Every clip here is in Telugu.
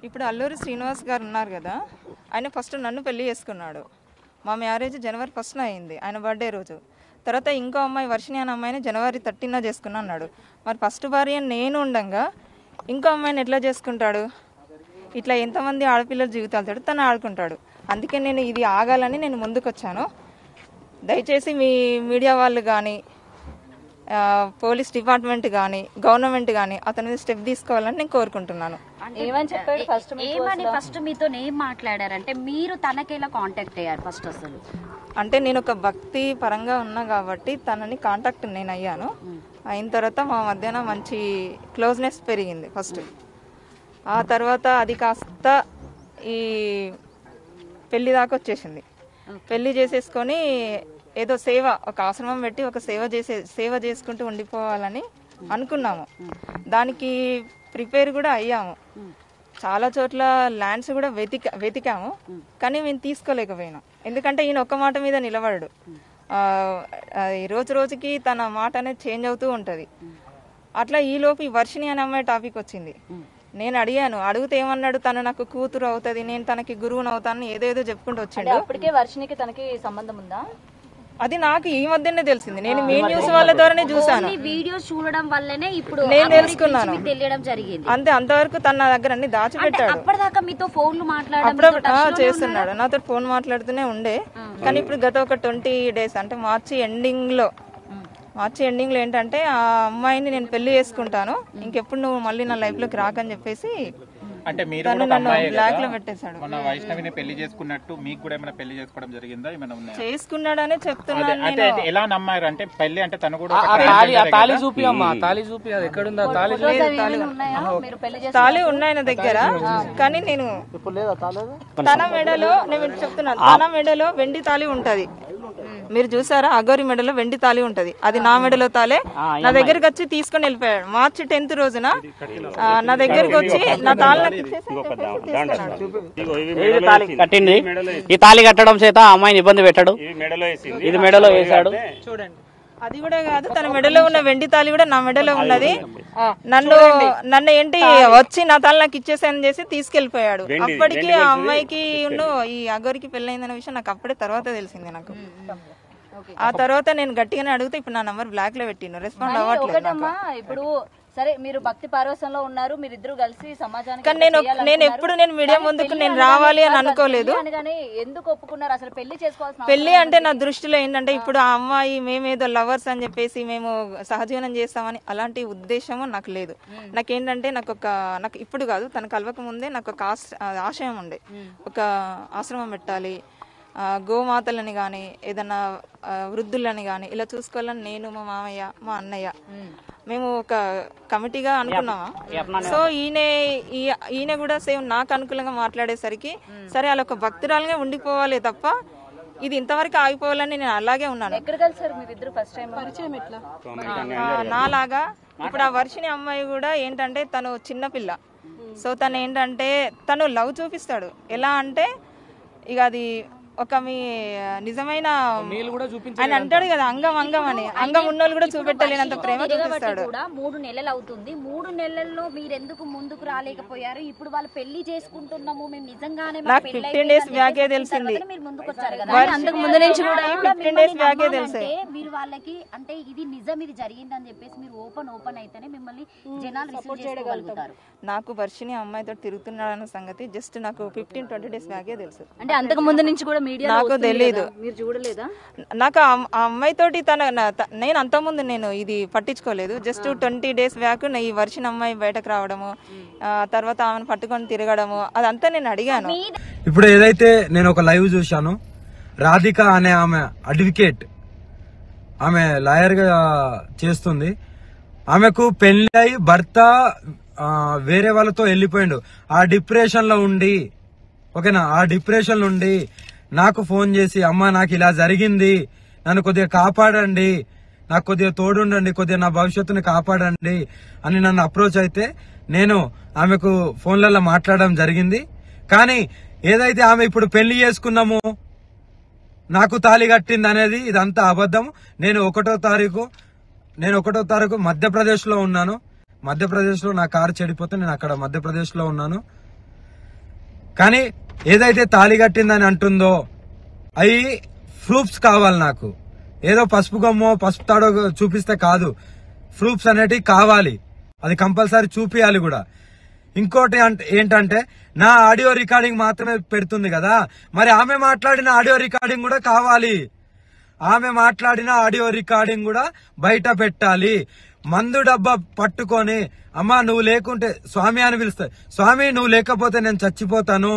ఇప్పుడు అల్లూరి శ్రీనివాస్ గారు ఉన్నారు కదా, ఆయన ఫస్ట్ నన్ను పెళ్లి చేసుకున్నాడు. మా మ్యారేజ్ జనవరి 1న అయింది, ఆయన బర్త్డే రోజు. తర్వాత ఇంకో అమ్మాయి వర్షిణి అనే అమ్మాయిని జనవరి 13న చేసుకున్నా అన్నాడు. మరి ఫస్ట్ భార్య నేను ఉండగా ఇంకో అమ్మాయిని ఎట్లా చేసుకుంటాడు? ఇట్లా ఎంతమంది ఆడపిల్లల జీవితాలతో తను ఆడుకుంటాడు. అందుకే నేను ఇది ఆగాలని నేను ముందుకు వచ్చాను. దయచేసి మీ మీడియా వాళ్ళు కానీ, పోలీస్ డిపార్ట్మెంట్ కానీ, గవర్నమెంట్ కానీ అతని మీద స్టెప్ తీసుకోవాలని నేను కోరుకుంటున్నాను. ఏమని చెప్పాడు ఫస్ట్ మీతో ఏం మాట్లాడారంటే మీరు తనకేలా కాంటాక్ట్ అయ్యారు ఫస్ట్? అసలు అంటే నేను ఒక భక్తి పరంగా ఉన్నా కాబట్టి తనని కాంటాక్ట్ నేను అయ్యాను. అయిన తర్వాత మా మధ్యన మంచి క్లోజ్నెస్ పెరిగింది ఫస్ట్. ఆ తర్వాత అది కాస్త ఈ పెళ్లి దాకా వచ్చేసింది. పెళ్లి చేసేసుకొని ఏదో సేవ, ఒక ఆశ్రమం పెట్టి ఒక సేవ చేసుకుంటూ ఉండిపోవాలని అనుకున్నాము. దానికి ప్రిపేర్ కూడా అయ్యాము. చాలా చోట్ల ల్యాండ్స్ కూడా వెతికాము, కానీ మేము తీసుకోలేకపోయినాం. ఎందుకంటే ఈయన ఒక్క మాట మీద నిలబడడు. రోజు రోజుకి తన మాట అనేది చేంజ్ అవుతూ ఉంటుంది. అట్లా ఈలోపు ఈ వర్షిణి అనే అమ్మాయి టాపిక్ వచ్చింది. నేను అడిగాను, అడిగితే ఏమన్నాడు, తను నాకు కూతురు అవుతుంది, నేను తనకి గురువుని అవుతాను, ఏదేదో చెప్పుకుంటూ వచ్చిండు. అప్పటికే వర్షిణికి తనకి సంబంధం ఉందా? అది నాకు ఈ మధ్యనే తెలిసింది. నేను మీ న్యూస్ వాళ్ళ ద్వారానే చూసాను. వీడియోస్ చూడడం వల్లనే ఇప్పుడు నేను తెలుసుకున్నాను. తెలియడం జరిగింది. అంతే, అంతవరకు తన నా దగ్గర అన్ని దాచిపెట్టాడు. అప్పటిదాకా మీతో ఫోన్లు చేస్తున్నాడు, నాతో ఫోన్ మాట్లాడుతూనే ఉండే. కానీ ఇప్పుడు గత ఒక 20 days అంటే మార్చి ఎండింగ్ లో ఏంటంటే ఆ అమ్మాయిని నేను పెళ్లి చేసుకుంటాను, ఇంకెప్పుడు నువ్వు మళ్ళీ నా లైఫ్ లోకి రాకని చెప్పేసి అంటే మీరు బ్లాక్ లో పెట్టేశాడు. మన వైష్ణవిని పెళ్లి చేసుకున్నట్టు మీకు కూడా ఏమైనా పెళ్లి చేసుకోవడం జరిగిందా? ఏమైనా ఉన్నాయా? చేసుకున్నాడనే చెప్తున్నాను. అంటే ఎలా నమ్మారు? అంటే పెళ్లి అంటే తను కూడా తాళి చూపి అమ్మా, తాళి చూపి. అది ఎక్కడుందా తాళి? తాళి ఉన్నాయి నా దగ్గర, కానీ నేను తన మెడలో, నేను చెప్తున్నాను, తన మెడలో వెండి తాళి ఉంటది. మీరు చూసారా, అగోరి మెడలో వెండి తాళి ఉంటది. అది నా మెడలో తాలే. నా దగ్గరికి వచ్చి తీసుకొని వెళ్ళిపోయాడు. మార్చి 10th రోజున నా దగ్గరికి వచ్చి నా తాళి కట్టింది. ఈ తాళి కట్టడం చేత అమ్మాయిని ఇబ్బంది పెట్టాడు. ఇది మెడలో వేసాడు. చూడండి, అది కూడా కాదు, తన మెడలో ఉన్న వెండి తాళి కూడా నా మెడలో ఉన్నది. నన్ను ఏంటి వచ్చి నా తాళి నాకు ఇచ్చేసాయని చేసి తీసుకెళ్లిపోయాడు. అప్పటికి ఆ అమ్మాయికి ఈ అగోరికి పెళ్ళైందన్న విషయం నాకు అప్పుడే తర్వాత తెలిసింది. నాకు ఆ తర్వాత నేను గట్టిగానే అడిగితే ఇప్పుడు నా నంబర్ బ్లాక్ లో పెట్టిను, రెస్పాండ్ అవ్వట్లేదు. ఇప్పుడు సరే, మీరు భక్తి పారవశ్యంలో ఉన్నారు, మీరిద్దరు కలిసి సమాజానికి. కానీ నేను ఎప్పుడు మీడియా ముందుకు నేను రావాలి అని అనుకోలేదు. ఎందుకు ఒప్పుకున్నారు అసలు పెళ్లి చేసుకోవాల్సిన? పెళ్లి అంటే నా దృష్టిలో ఏంటంటే, ఇప్పుడు ఆ అమ్మాయి మేమేదో లవర్స్ అని చెప్పేసి మేము సహజీవనం చేస్తామని అలాంటి ఉద్దేశము నాకు లేదు. నాకేంటంటే నాకు ఇప్పుడు కాదు, తన కలవక ముందే నాకు ఒక ఆశయం ఉండే, ఒక ఆశ్రమం పెట్టాలి, గోమాతలని కానీ ఏదన్నా వృద్ధులని కానీ ఇలా చూసుకోవాలని నేను, మా మామయ్య, మా అన్నయ్య మేము ఒక కమిటీగా అనుకున్నామా. సో ఈయన కూడా సేమ్ నాకు అనుకూలంగా మాట్లాడేసరికి సరే అలా ఒక భక్తురాలుగా ఉండిపోవాలి తప్ప ఇది ఇంతవరకు ఆగిపోవాలని నేను అలాగే ఉన్నాను. నాలాగా ఇప్పుడు ఆ వర్షిణి అమ్మాయి కూడా ఏంటంటే తను చిన్నపిల్ల. సో తను ఏంటంటే తను లవ్ చూపిస్తాడు. ఎలా అంటే ఇక అది ఒక మీ నిజమైన ఆయన అంటాడు కదా, అంగం అని, అంగం ఉన్నోళ్ళు కూడా చూపెట్టలేనంత ప్రేమ చూపిస్తాడు. 3 నెలలు అవుతుంది. 3 నెలల్లో మీరెందుకు ముందుకు రాలేకపోయారు? ఇప్పుడు వాళ్ళు పెళ్లి చేసుకుంటున్నాము మేము నిజంగానే, నాకు 15 days బ్యాకే తెలిసింది. మీరు ముందుకు వచ్చారు కదా, అంతకు ముందు నుంచి కూడా 15 days బ్యాకే తెలిసింది. మీరు వాళ్ళకి అంటే ఇది నిజం, ఇది జరిగిందని చెప్పేసి మీరు ఓపెన్ అయితేనే మిమ్మల్ని జనాలు రిసీవ్ చేసుకోగలుగుతారు. నాకు వర్షిణి అమ్మాయితో తిరుగుతున్నాడన్న సంగతి జస్ట్ నాకు 15-20 days బ్యాకే తెలుసు. అంటే అంతకు ముందు నుంచి కూడా నాకు తెలీదు. మీరు చూడలేదా? నాకు ఆ అమ్మాయి తోటి నేను అంతకుముందు నేను ఇది పట్టించుకోలేదు. జస్ట్ 20 days బ్యాక్ ఈ వర్షిణి అమ్మాయి బయటకు రావడము, తర్వాత ఆమెను పట్టుకొని తిరగడము, అదంతా నేను అడిగాను. ఇప్పుడు ఏదైతే నేను ఒక లైవ్ చూశాను, రాధిక అనే ఆమె అడ్వకేట్, ఆమె లాయర్ గా చేస్తుంది. ఆమెకు పెళ్లి అయి భర్త వేరే వాళ్ళతో వెళ్ళిపోయిండు. ఆ డిప్రెషన్ లో ఉండి, ఓకేనా, ఆ డిప్రెషన్ నుండి నాకు ఫోన్ చేసి, అమ్మ నాకు ఇలా జరిగింది, నన్ను కొద్దిగా కాపాడండి, నాకు కొద్దిగా తోడుండండి, కొద్దిగా నా భవిష్యత్తుని కాపాడండి అని నన్ను అప్రోచ్ అయితే నేను ఆమెకు ఫోన్లలో మాట్లాడడం జరిగింది. కానీ ఏదైతే ఆమె ఇప్పుడు పెళ్లి చేసుకున్నాము, నాకు తాళి కట్టింది అనేది ఇదంతా అబద్ధం. నేను 1వ తారీఖు మధ్యప్రదేశ్ లో ఉన్నాను. మధ్యప్రదేశ్ లో నా కారు చెడిపోతే నేను అక్కడ మధ్యప్రదేశ్ లో ఉన్నాను. కానీ ఏదైతే తాళి కట్టిందని అంటుందో అవి ప్రూఫ్స్ కావాలి నాకు. ఏదో పసుపు గమ్మో పసుపు తాడో చూపిస్తే కాదు, ప్రూఫ్స్ అనేటివి కావాలి. అది కంపల్సరీ చూపియాలి కూడా. ఇంకోటి ఏంటంటే నా ఆడియో రికార్డింగ్ మాత్రమే పెడుతుంది కదా, మరి ఆమె మాట్లాడిన ఆడియో రికార్డింగ్ కూడా కావాలి. ఆమె మాట్లాడిన ఆడియో రికార్డింగ్ కూడా బయట పెట్టాలి. మందు డబ్బా పట్టుకొని అమ్మా నువ్వు లేకుంటే స్వామి అని పిలుస్తా, స్వామి నువ్వు లేకపోతే నేను చచ్చిపోతాను,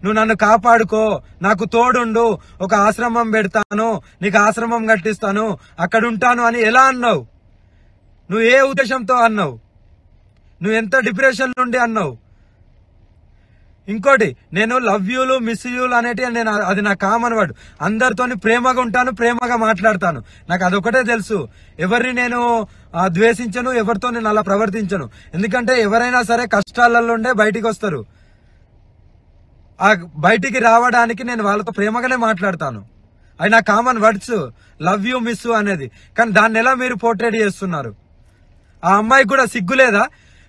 నువ్వు నన్ను కాపాడుకో, నాకు తోడుండు, ఒక ఆశ్రమం పెడతాను, నీకు ఆశ్రమం కట్టిస్తాను, అక్కడ ఉంటాను అని ఎలా అన్నావు? నువ్వు ఏ ఉద్దేశంతో అన్నావు? నువ్వు ఎంత డిప్రెషన్ నుండి అన్నావు? ఇంకోటి, నేను లవ్ యూలు మిస్ యూలు అనేటివి నేను అది నా కామన్ వర్డ్. అందరితోని ప్రేమగా ఉంటాను, ప్రేమగా మాట్లాడతాను. నాకు అదొకటే తెలుసు. ఎవరిని నేను ద్వేషించను, ఎవరితో నేను అలా ప్రవర్తించను. ఎందుకంటే ఎవరైనా సరే కష్టాలలో ఉండే బయటికి వస్తారు. ఆ బయటికి రావడానికి నేను వాళ్ళతో ప్రేమగానే మాట్లాడతాను. అది నా common words, love you miss అనేది. కానీ దాన్ని ఎలా మీరు పోర్ట్రేట్ చేస్తున్నారు? ఆ అమ్మాయికి కూడా సిగ్గులేదా?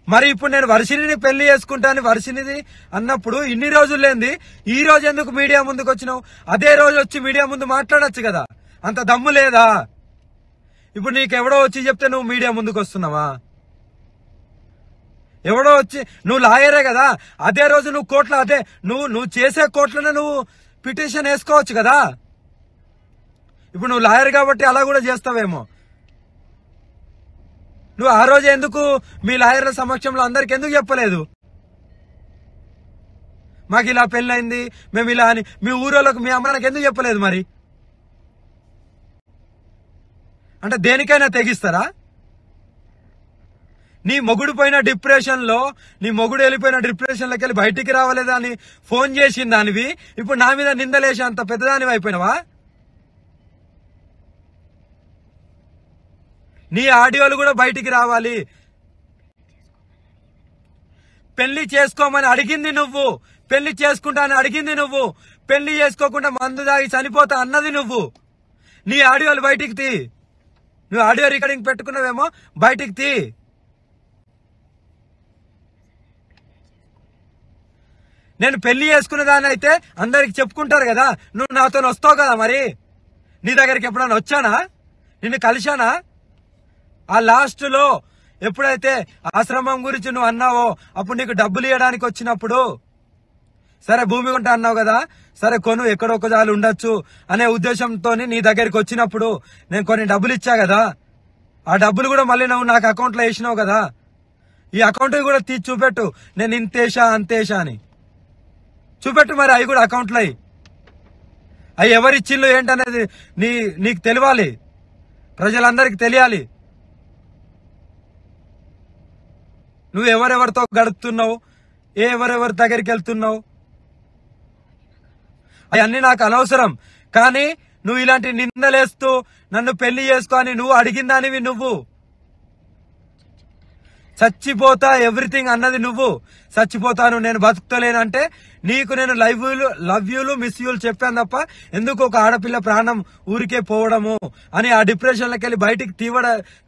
మరి ఇప్పుడు నేను వర్షిణిని పెళ్లి చేసుకుంటాను వర్షిణిది అన్నప్పుడు ఇన్ని రోజులు లేంది ఈ రోజు ఎందుకు మీడియా ముందుకు వచ్చినావు? అదే రోజు వచ్చి మీడియా ముందు మాట్లాడొచ్చు కదా, అంత దమ్ము లేదా? ఇప్పుడు నీకెవడో వచ్చి చెప్తే నువ్వు మీడియా ముందుకు వస్తున్నావా? ఎవడో వచ్చి, నువ్వు లాయరే కదా, అదే రోజు నువ్వు కోర్టులో, అదే నువ్వు చేసే కోర్టులోనే నువ్వు పిటిషన్ వేసుకోవచ్చు కదా. ఇప్పుడు నువ్వు లాయర్ కాబట్టి అలా కూడా చేస్తావేమో. నువ్వు ఆ రోజు ఎందుకు మీ లాయర్ల సమక్షంలో అందరికి ఎందుకు చెప్పలేదు? మాకు ఇలా పెళ్ళైంది, మేము ఇలా అని మీ ఊరోళ్ళకు మీ అమ్మకి ఎందుకు చెప్పలేదు? మరి అంటే దేనికైనా తెగిస్తారా? నీ మొగుడు పోయిన డిప్రెషన్ లో, నీ మొగుడు వెళ్ళిపోయిన డిప్రెషన్ లోకి వెళ్ళి బయటికి రావలేదా అని ఫోన్ చేసిన దానివి ఇప్పుడు నా మీద నిందలేసి అంత పెద్దదానివి అయిపోయినావా? నీ ఆడియోలు కూడా బయటికి రావాలి. పెళ్లి చేసుకోమని అడిగింది నువ్వు, పెళ్లి చేసుకుంటా అని అడిగింది నువ్వు, పెళ్లి చేసుకోకుండా మందు దాగి చనిపోతా అన్నది నువ్వు. నీ ఆడియోలు బయటికి తీ. నువ్వు ఆడియో రికార్డింగ్ పెట్టుకున్నావేమో, బయటికి తీ. నేను పెళ్లి చేసుకునే దాన్ని అయితే అందరికి చెప్పుకుంటారు కదా, నువ్వు నాతో వస్తావు కదా. మరి నీ దగ్గరికి ఎప్పుడైనా వచ్చానా? నిన్ను కలిశానా? ఆ లాస్ట్ లో ఎప్పుడైతే ఆశ్రమం గురించి నువ్వు అన్నావో అప్పుడు నీకు డబ్బులు ఇవ్వడానికి వచ్చినప్పుడు, సరే భూమి కొంటా అన్నావు కదా, సరే కొను, ఎక్కడొక్క జాలు ఉండొచ్చు అనే ఉద్దేశంతో నీ దగ్గరికి వచ్చినప్పుడు నేను కొన్ని డబ్బులు ఇచ్చా కదా, ఆ డబ్బులు కూడా మళ్ళీ నువ్వు నాకు అకౌంట్ లో వేసినావు కదా. ఈ అకౌంట్ కూడా తీసి చూపెట్టు, నేను ఇంతేషా అంతేషా అని చూపెట్టు. మరి అవి కూడా అకౌంట్ లో అవి ఎవరిచ్చిళ్ళు ఏంటనేది నీకు తెలియాలి, ప్రజలందరికి తెలియాలి. నువ్వు ఎవరెవరితో గడుపుతున్నావు, ఎవరెవరి దగ్గరికి వెళ్తున్నావు, అవన్నీ నాకు అనవసరం. కానీ నువ్వు ఇలాంటి నిందలేస్తూ నన్ను పెళ్లి చేసుకో అని నువ్వు అడిగిందానివి. నువ్వు చచ్చిపోతా ఎవ్రీథింగ్ అన్నది నువ్వు. చచ్చిపోతాను, నేను బతుకుతలేనంటే నీకు నేను లవ్ యూలు మిస్ యూలు చెప్పాను తప్ప ఎందుకు ఒక ఆడపిల్ల ప్రాణం ఊరికే పోవడము అని ఆ డిప్రెషన్ లోకి వెళ్ళి బయటికి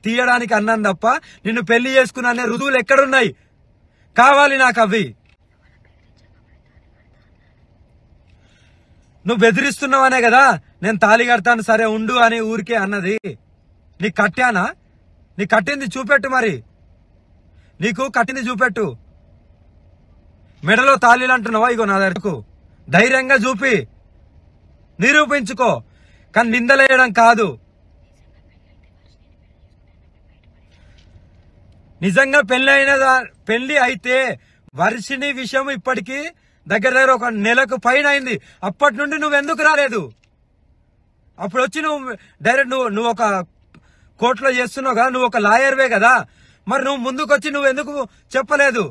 తీయడానికి అన్నాను తప్ప నిన్ను పెళ్లి చేసుకున్నా అనే రుజువులు ఎక్కడున్నాయి? కావాలి నాకు అవి. నువ్వు బెదిరిస్తున్నావనే కదా నేను తాళి కడతాను సరే ఉండు అని ఊరికే అన్నది. నీకు కట్టానా? నీకు కట్టింది చూపెట్టు. మరి నీకు కట్టింది చూపెట్టు. మెడలో తాళీలు అంటున్నావా? ఇగో నా దగ్గరకు ధైర్యంగా చూపి నిరూపించుకో. కానీ నిందలేయడం కాదు. నిజంగా పెళ్లి అయితే వర్షిణి విషయం ఇప్పటికీ దగ్గర ఒక నెలకు పైన అయింది. అప్పటి నుండి నువ్వెందుకు రాలేదు? అప్పుడు వచ్చి నువ్వు డైరెక్ట్ నువ్వు ఒక కోర్టులో చేస్తున్నావు కదా, నువ్వు ఒక లాయర్వే కదా, మరి నువ్వు ముందుకు వచ్చి నువ్వెందుకు చెప్పలేదు?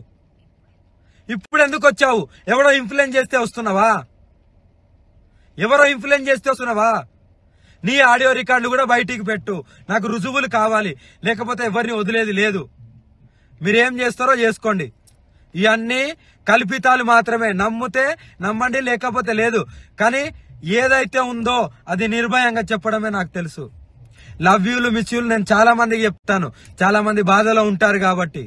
ఇప్పుడు ఎందుకు వచ్చావు? ఎవరో ఇన్ఫ్లుయెన్స్ చేస్తే వస్తున్నావా? ఎవరో ఇన్ఫ్లుయెన్స్ చేస్తే వస్తున్నావా? నీ ఆడియో రికార్డులు కూడా బయటికి పెట్టు, నాకు రుజువులు కావాలి, లేకపోతే ఎవరిని వదిలేది లేదు. మీరేం చేస్తారో చేసుకోండి. ఇవన్నీ కల్పితాలు మాత్రమే. నమ్మితే నమ్మండి, లేకపోతే లేదు. కానీ ఏదైతే ఉందో అది నిర్భయంగా చెప్పడమే నాకు తెలుసు. లవ్ యూలు మిస్ యూలు నేను చాలా మందికి చెప్తాను, చాలా మంది బాధలో ఉంటారు కాబట్టి.